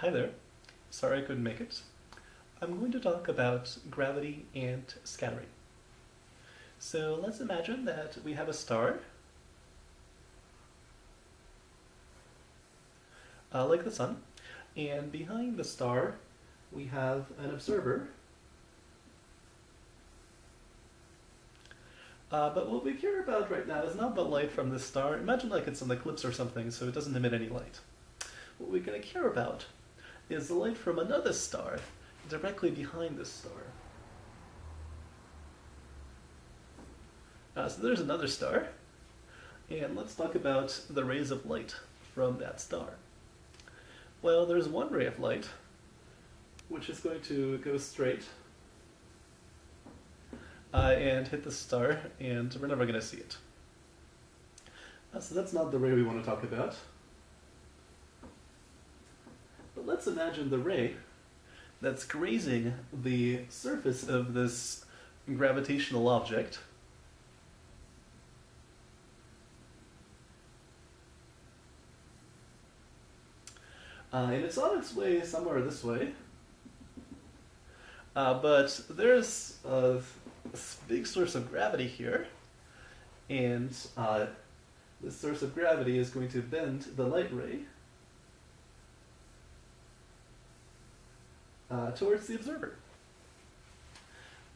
Hi there. Sorry I couldn't make it. I'm going to talk about gravity and scattering. So let's imagine that we have a star, like the sun, and behind the star we have an observer. But what we care about right now is not the light from this star. Imagine like it's an eclipse or something, so it doesn't emit any light. What we're going to care about is the light from another star directly behind this star. So there's another star, and let's talk about the rays of light from that star. Well, there's one ray of light, which is going to go straight and hit the star, and we're never going to see it. So that's not the ray we want to talk about. But let's imagine the ray that's grazing the surface of this gravitational object. And it's on its way somewhere this way. But there's a big source of gravity here, and this source of gravity is going to bend the light ray towards the observer.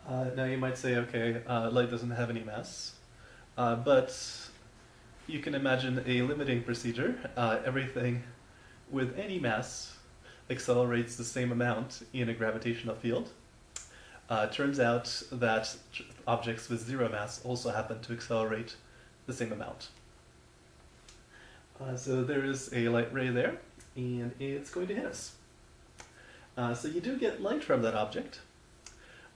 Now you might say, okay, light doesn't have any mass, but you can imagine a limiting procedure. Everything with any mass accelerates the same amount in a gravitational field. Turns out that objects with zero mass also happen to accelerate the same amount. So there is a light ray there, and it's going to hit us. So you do get light from that object.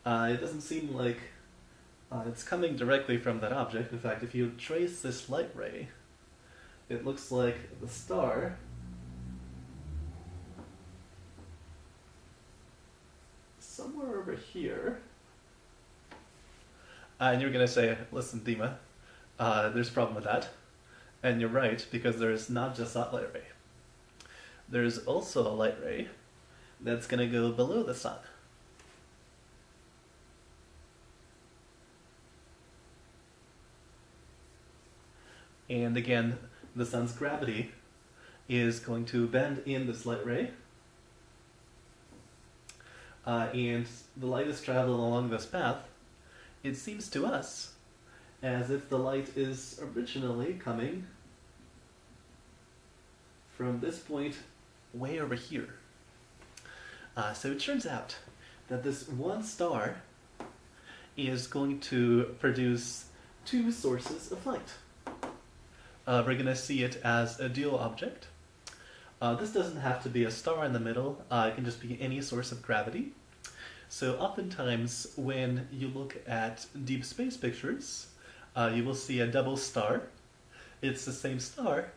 It doesn't seem like it's coming directly from that object. In fact, if you trace this light ray, it looks like the star somewhere over here. And you're going to say, listen, Dima, there's a problem with that. And you're right, because there's not just that light ray. There's also a light ray that's going to go below the sun. And again, the sun's gravity is going to bend in this light ray. And the light is traveling along this path. It seems to us as if the light is originally coming from this point way over here. So it turns out that this one star is going to produce two sources of light. We're going to see it as a dual object. This doesn't have to be a star in the middle. It can just be any source of gravity. So oftentimes when you look at deep space pictures, you will see a double star. It's the same star,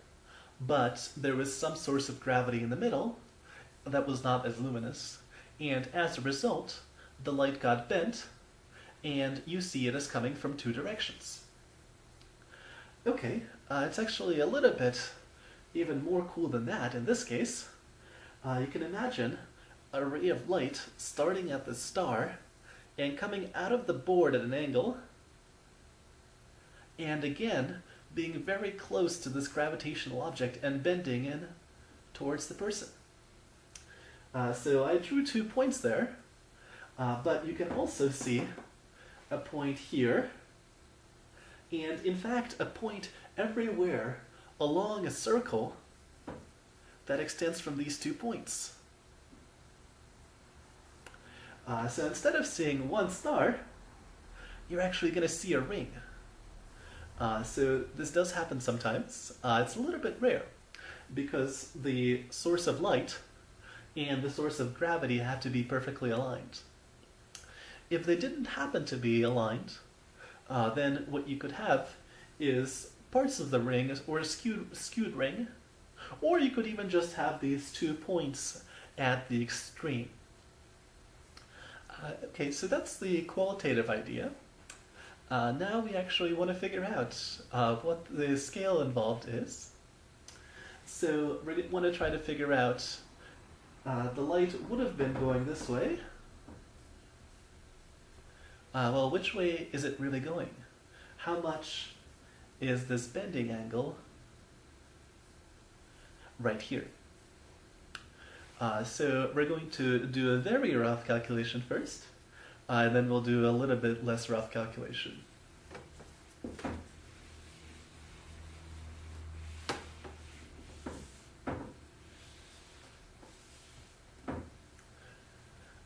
but there was some source of gravity in the middle that was not as luminous. And as a result, the light got bent, and you see it as coming from two directions. Okay, it's actually a little bit even more cool than that. In this case, you can imagine a ray of light starting at the star and coming out of the board at an angle, and again being very close to this gravitational object and bending in towards the person. So I drew 2 points there, but you can also see a point here, and in fact a point everywhere along a circle that extends from these 2 points. So instead of seeing one star, you're actually going to see a ring. So this does happen sometimes. It's a little bit rare because the source of light and the source of gravity have to be perfectly aligned. If they didn't happen to be aligned, then what you could have is parts of the ring or a skewed ring, or you could even just have these 2 points at the extreme. Okay, so that's the qualitative idea. Now we actually want to figure out what the scale involved is. So we want to try to figure out the light would have been going this way. Well, which way is it really going? How much is this bending angle right here? So we're going to do a very rough calculation first, and then we'll do a little bit less rough calculation.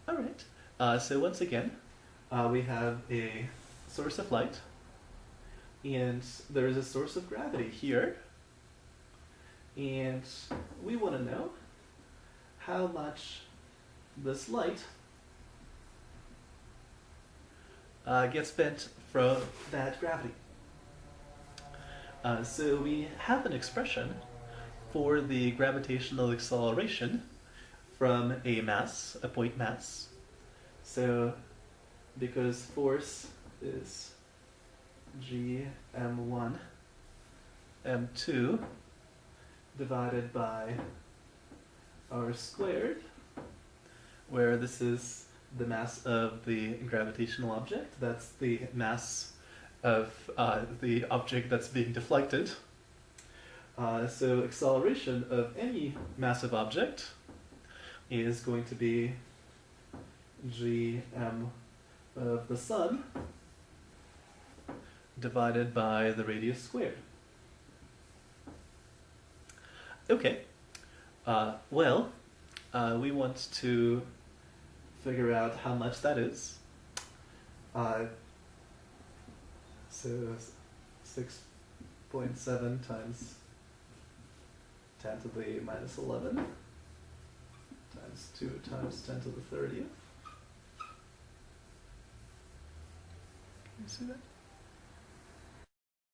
Alright, so once again, we have a source of light, and there is a source of gravity here, and we want to know how much this light gets bent from that gravity. So we have an expression for the gravitational acceleration from a mass, a point mass. So because force is gm1 m2 divided by r squared, where this is the mass of the gravitational object, that's the mass of the object that's being deflected. So acceleration of any massive object is going to be gm of the sun divided by the radius squared. Okay, well, we want to figure out how much that is. So 6.7 times 10 to the minus 11 times 2 times 10 to the 30th. Can you see that?